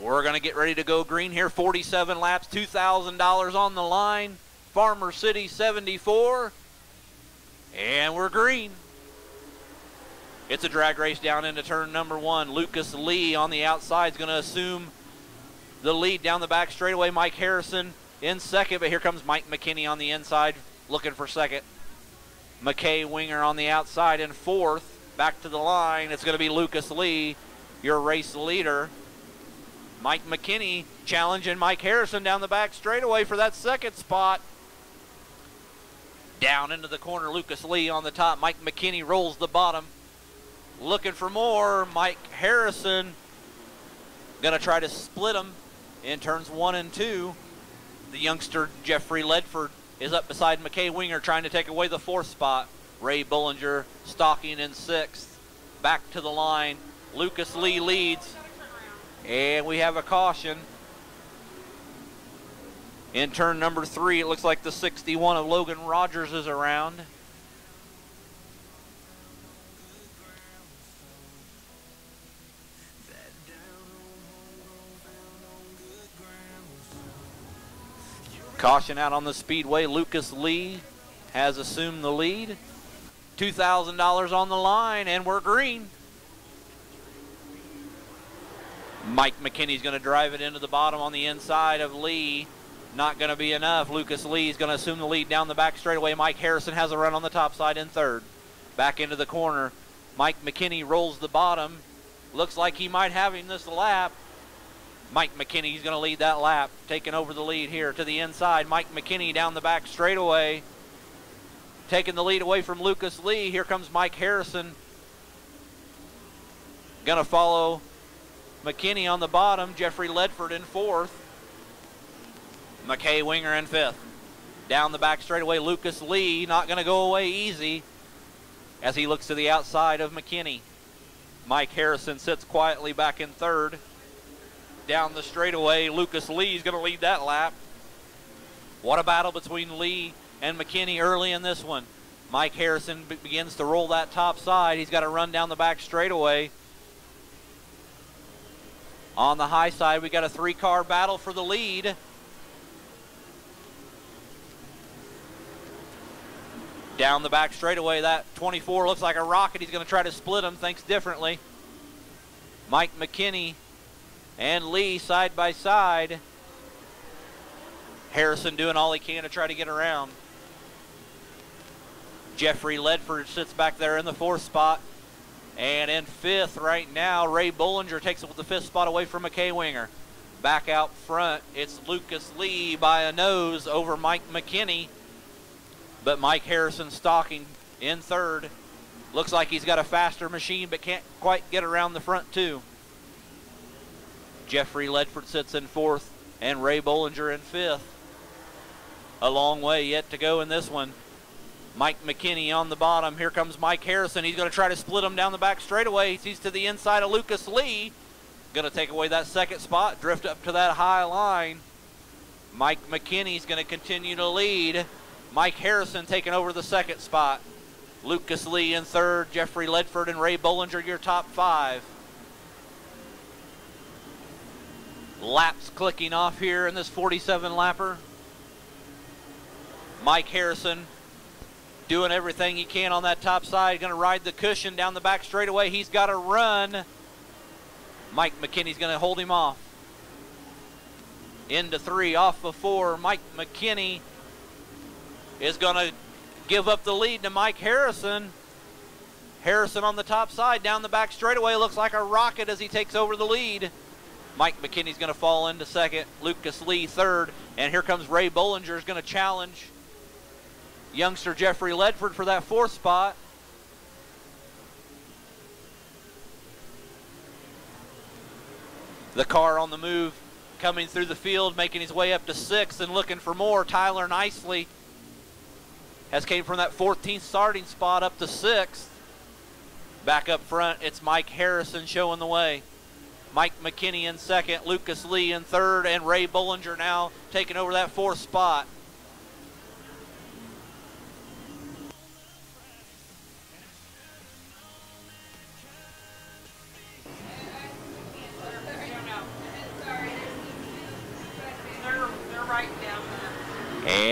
We're going to get ready to go green here. 47 laps, $2,000 on the line. Farmer City 74. And we're green. It's a drag race down into turn number 1. Lucas Lee on the outside is going to assume the lead down the back straightaway. Mike Harrison in second, but here comes Mike McKinney on the inside looking for second. McKay Winger on the outside in fourth. Back to the line, it's going to be Lucas Lee, your race leader. Mike McKinney challenging Mike Harrison down the back straightaway for that second spot. Down into the corner, Lucas Lee on the top. Mike McKinney rolls the bottom. Looking for more. Mike Harrison going to try to split him in turns 1 and 2. The youngster Jeffrey Ledford is up beside McKay Winger trying to take away the fourth spot. Ray Bullinger stalking in sixth. Back to the line. Lucas Lee leads. And we have a caution. In turn number 3, it looks like the 61 of Logan Rogers is around. Caution out on the speedway. Lucas Lee has assumed the lead. $2,000 on the line, and we're green. Mike McKinney's going to drive it into the bottom on the inside of Lee. Not going to be enough. Lucas Lee is going to assume the lead down the back straightaway. Mike Harrison has a run on the top side in third. Back into the corner. Mike McKinney rolls the bottom. Looks like he might have him this lap. Mike McKinney's going to lead that lap, taking over the lead here to the inside. Mike McKinney down the back straightaway, taking the lead away from Lucas Lee. Here comes Mike Harrison. Going to follow McKinney on the bottom. Jeffrey Ledford in fourth. McKay Winger in fifth. Down the back straightaway, Lucas Lee not going to go away easy as he looks to the outside of McKinney. Mike Harrison sits quietly back in third. Down the straightaway, Lucas Lee is going to lead that lap. What a battle between Lee and McKinney early in this one. Mike Harrison begins to roll that top side. He's got to run down the back straightaway. On the high side, we got a 3-car battle for the lead. Down the back straightaway, that 24 looks like a rocket. He's going to try to split him, thinks differently. Mike McKinney and Lee side by side. Harrison doing all he can to try to get around. Jeffrey Ledford sits back there in the fourth spot. And in fifth right now, Ray Bullinger takes the fifth spot away from McKay Winger. Back out front, it's Lucas Lee by a nose over Mike McKinney. But Mike Harrison stalking in third. Looks like he's got a faster machine, but can't quite get around the front two. Jeffrey Ledford sits in fourth, and Ray Bullinger in fifth. A long way yet to go in this one. Mike McKinney on the bottom. Here comes Mike Harrison. He's going to try to split him down the back straightaway. He's to the inside of Lucas Lee. Going to take away that second spot, drift up to that high line. Mike McKinney's going to continue to lead. Mike Harrison taking over the second spot. Lucas Lee in third. Jeffrey Ledford and Ray Bullinger, your top five. Laps clicking off here in this 47-lapper. Mike Harrison doing everything he can on that top side. Going to ride the cushion down the back straightaway. He's got to run. Mike McKinney's going to hold him off. Into three, off of four. Mike McKinney is going to give up the lead to Mike Harrison. Harrison on the top side, down the back straightaway. Looks like a rocket as he takes over the lead. Mike McKinney's going to fall into second. Lucas Lee third. And here comes Ray Bullinger is going to challenge youngster Jeffrey Ledford for that fourth spot. The car on the move coming through the field, making his way up to sixth and looking for more. Tyler Nicely has came from that 14th starting spot up to sixth. Back up front, it's Mike Harrison showing the way. Mike McKinney in second, Lucas Lee in third, and Ray Bullinger now taking over that fourth spot.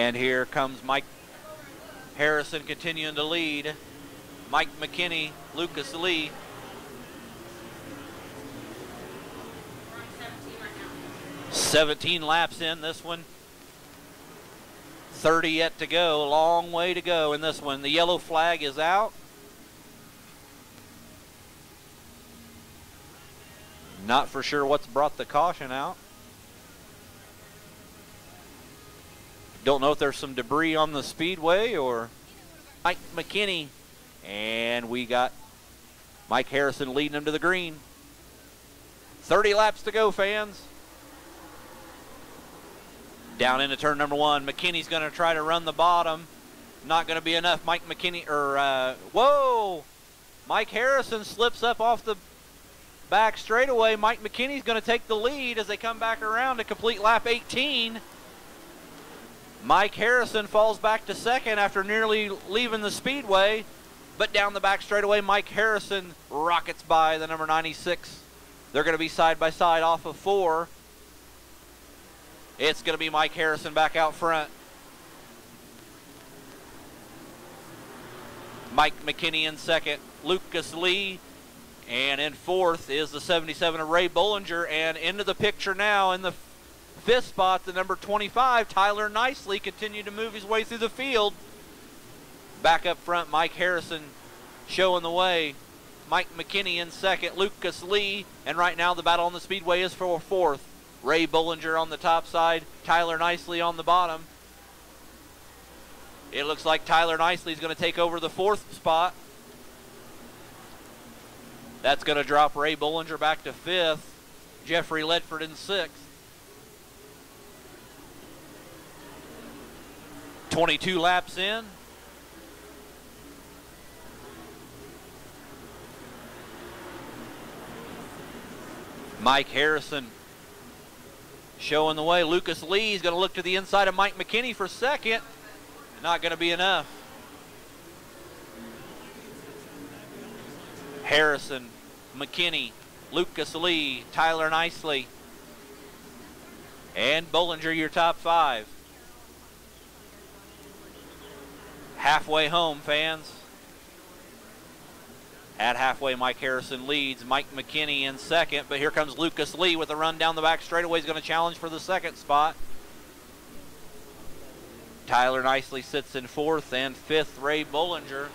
And here comes Mike Harrison continuing to lead. Mike McKinney, Lucas Lee. We're on 17 right now. 17 laps in this one. 30 yet to go. A long way to go in this one. The yellow flag is out. Not for sure what's brought the caution out. Don't know if there's some debris on the speedway or Mike McKinney. And we got Mike Harrison leading him to the green. 30 laps to go, fans. Down into turn number one. McKinney's going to try to run the bottom. Not going to be enough. Mike McKinney, whoa! Mike Harrison slips up off the back straightaway. Mike McKinney's going to take the lead as they come back around to complete lap 18. Mike Harrison falls back to second after nearly leaving the speedway, but down the back straightaway, Mike Harrison rockets by the number 96. They're going to be side by side off of 4. It's going to be Mike Harrison back out front. Mike McKinney in second, Lucas Lee, and in fourth is the 77 of Ray Bollinger, and into the picture now in the fifth spot, the number 25, Tyler Nicely, continued to move his way through the field. Back up front, Mike Harrison showing the way. Mike McKinney in second, Lucas Lee, and right now the battle on the speedway is for fourth. Ray Bollinger on the top side, Tyler Nicely on the bottom. It looks like Tyler Nicely is going to take over the fourth spot. That's going to drop Ray Bollinger back to fifth, Jeffrey Ledford in sixth. 22 laps in. Mike Harrison showing the way. Lucas Lee is going to look to the inside of Mike McKinney for second. Not going to be enough. Harrison, McKinney, Lucas Lee, Tyler Nicely, and Bollinger, your top 5. Halfway home, fans. At halfway, Mike Harrison leads. Mike McKinney in second, but here comes Lucas Lee with a run down the back straightaway. He's going to challenge for the second spot. Tyler Nicely sits in fourth, and fifth, Ray Bollinger.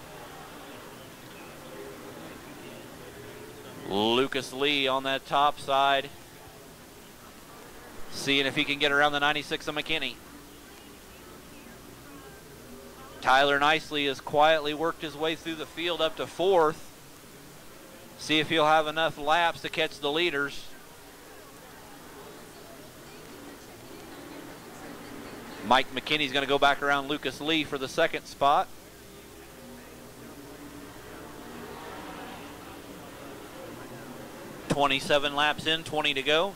Lucas Lee on that top side, seeing if he can get around the 96 of McKinney. Tyler Nicely has quietly worked his way through the field up to fourth. See if he'll have enough laps to catch the leaders. Mike McKinney's going to go back around Lucas Lee for the second spot. .27 laps in, 20 to go.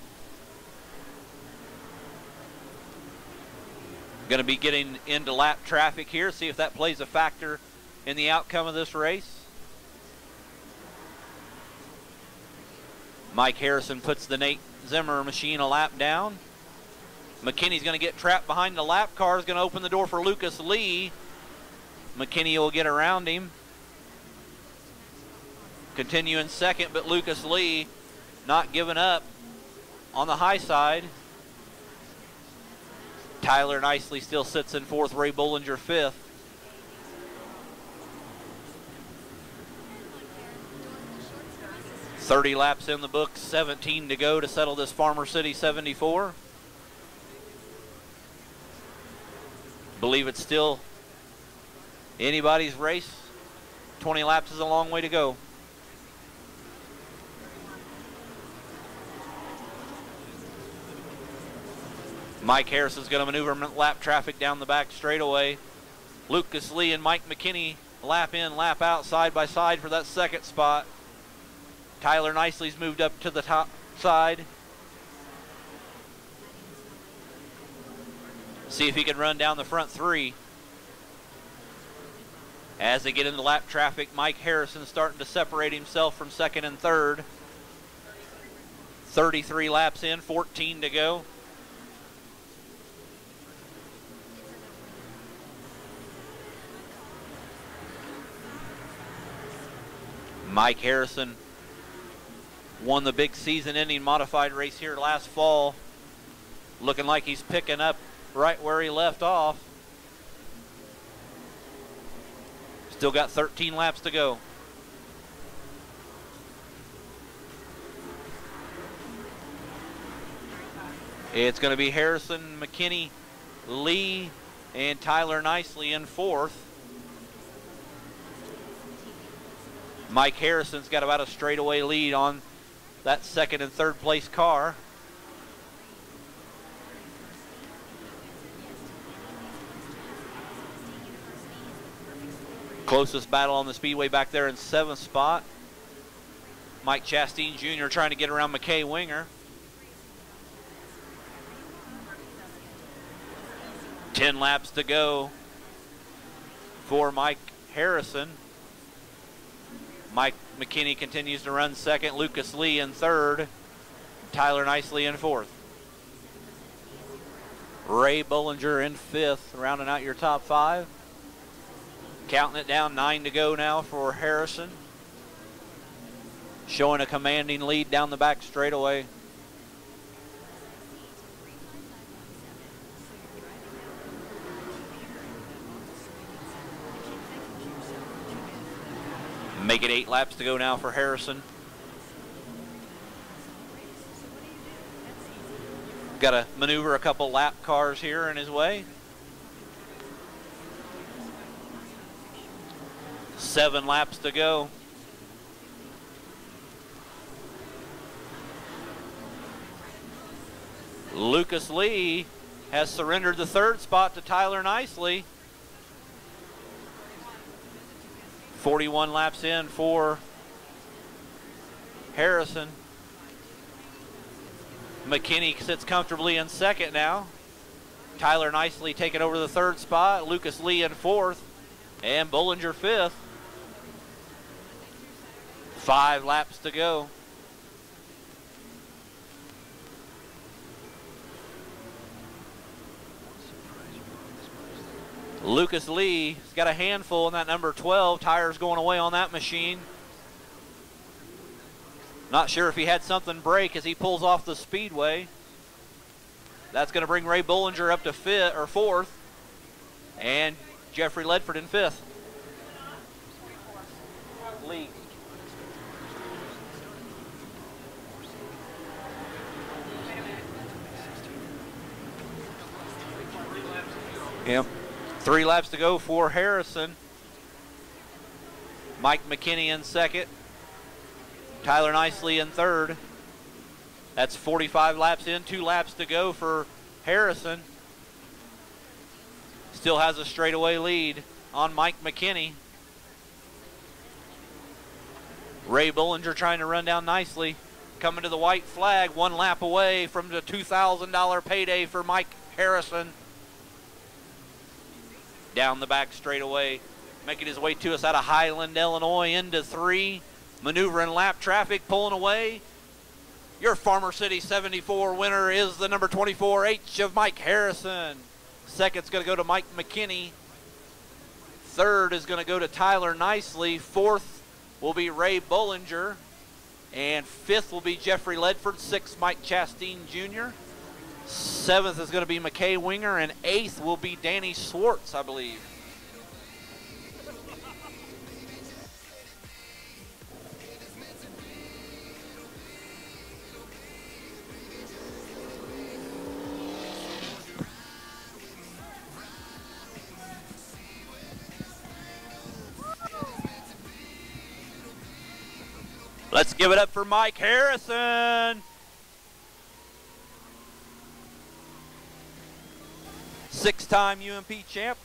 Going to be getting into lap traffic here, see if that plays a factor in the outcome of this race. Mike Harrison puts the Nate Zimmer machine a lap down. McKinney's going to get trapped behind the lap car, is going to open the door for Lucas Lee. McKinney will get around him. Continue in second, but Lucas Lee not giving up on the high side. Tyler Nicely still sits in fourth, Ray Bollinger fifth. .30 laps in the books, 17 to go to settle this Farmer City 74. Believe it's still anybody's race. 20 laps is a long way to go. Mike Harrison's going to maneuver lap traffic down the back straightaway. Lucas Lee and Mike McKinney lap in, lap out, side by side for that second spot. Tyler Nicely's moved up to the top side. See if he can run down the front three. As they get into lap traffic, Mike Harrison starting to separate himself from second and third. 33 laps in, 14 to go. Mike Harrison won the big season-ending modified race here last fall. Looking like he's picking up right where he left off. Still got 13 laps to go. It's going to be Harrison, McKinney, Lee, and Tyler Nicely in fourth. Mike Harrison's got about a straightaway lead on that second and third place car. Closest battle on the speedway back there in seventh spot. Mike Chastain Jr. trying to get around McKay Winger. 10 laps to go for Mike Harrison. Mike McKinney continues to run second. Lucas Lee in third. Tyler Nicely in fourth. Ray Bollinger in fifth, rounding out your top five. Counting it down, 9 to go now for Harrison. Showing a commanding lead down the back straightaway. Make it 8 laps to go now for Harrison. Got to maneuver a couple lap cars here in his way. 7 laps to go. Lucas Lee has surrendered the third spot to Tyler Nicely. 41 laps in for Harrison. McKinney sits comfortably in second now. Tyler Nicely taking over the third spot. Lucas Lee in fourth. And Bollinger fifth. 5 laps to go. Lucas Lee's got a handful in that number 12. Tires going away on that machine. Not sure if he had something break as he pulls off the speedway. That's going to bring Ray Bollinger up to fifth or fourth, and Jeffrey Ledford in fifth. Lee. Yep. 3 laps to go for Harrison. Mike McKinney in second. Tyler Nicely in third. That's 45 laps in, 2 laps to go for Harrison. Still has a straightaway lead on Mike McKinney. Ray Bollinger trying to run down nicely. Coming to the white flag, 1 lap away from the $2,000 payday for Mike Harrison. Down the back straightaway, making his way to us out of Highland, Illinois, into 3. Maneuvering lap traffic, pulling away. Your Farmer City 74 winner is the number 24H of Mike Harrison. Second's going to go to Mike McKinney. Third is going to go to Tyler Nicely. Fourth will be Ray Bollinger. And fifth will be Jeffrey Ledford. Sixth, Mike Chastain Jr. Seventh is going to be McKay Winger, and eighth will be Danny Swartz, I believe. Let's give it up for Mike Harrison. 6-time UMP champ.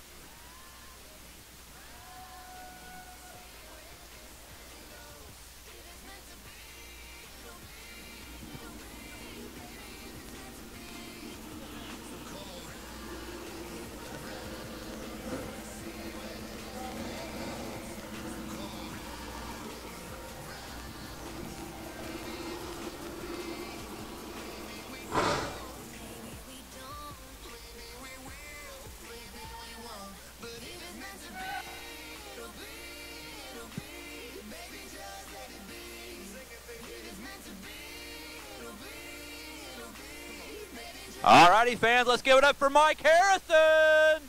All righty, fans, let's give it up for Mike Harrison.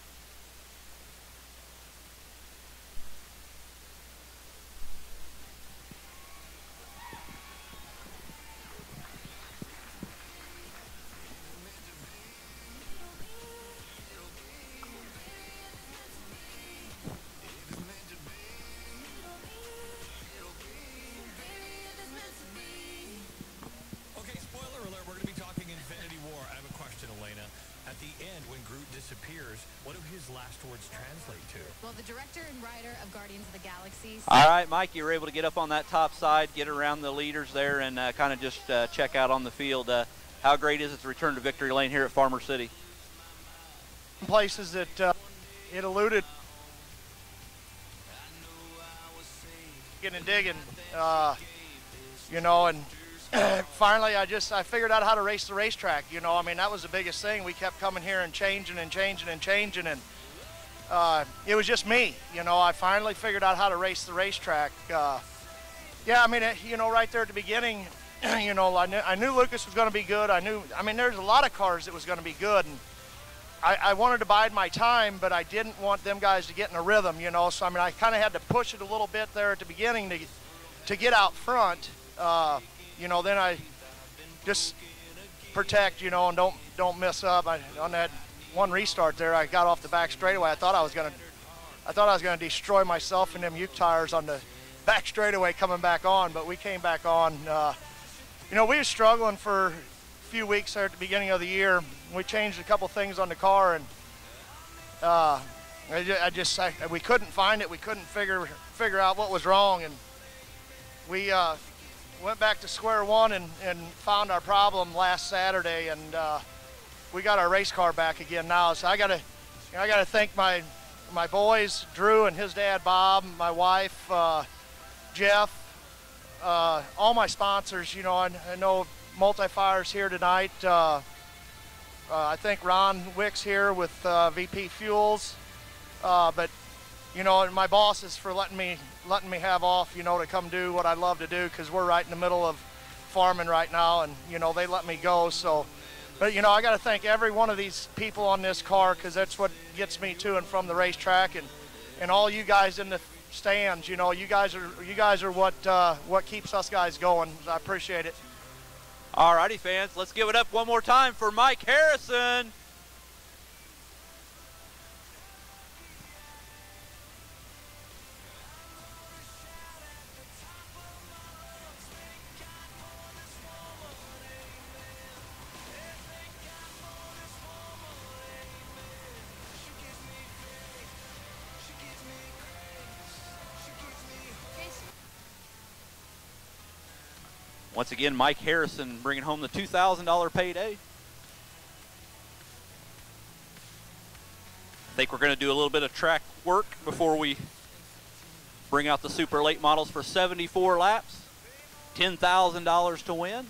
What do his last words translate to? Well, the director and writer of Guardians of the Galaxy. All right, Mike, you were able to get up on that top side, get around the leaders there, and kind of just check out on the field. How great is it to return to victory lane here at Farmer City? Places that it eluded and digging, you know, and finally I figured out how to race the racetrack. You know, I mean, that was the biggest thing. We kept coming here and changing, and it was just me. You know, I finally figured out how to race the racetrack. Yeah, I mean, you know, right there at the beginning, you know, I knew Lucas was going to be good. I mean, there's a lot of cars that was going to be good, and I wanted to bide my time, but I didn't want them guys to get in a rhythm, you know. So I mean, I kind of had to push it a little bit there at the beginning to get out front. You know, then I just protect, you know, and don't mess up. On that one restart there, I got off the back straightaway. I thought I was gonna destroy myself in them Uke tires on the back straightaway coming back on, but we came back on. You know, we were struggling for a few weeks there at the beginning of the year. We changed a couple things on the car, and we couldn't find it. We couldn't figure out what was wrong, and we went back to square one and found our problem last Saturday, and we got our race car back again now. So I gotta thank my boys, Drew and his dad Bob, my wife Jeff, all my sponsors. You know, I know Multi-Fire's here tonight. I think Ron Wicks here with VP Fuels, but you know, my bosses for letting me have off, you know, to come do what I love to do, because we're right in the middle of farming right now, and you know, they let me go. So, but you know, I got to thank every one of these people on this car, because that's what gets me to and from the racetrack, and all you guys in the stands. You know, you guys are what keeps us guys going. I appreciate it. All righty, fans, let's give it up one more time for Mike Harrison. Once again, Mike Harrison bringing home the $2,000 payday. I think we're going to do a little bit of track work before we bring out the super late models for 74 laps. $10,000 to win.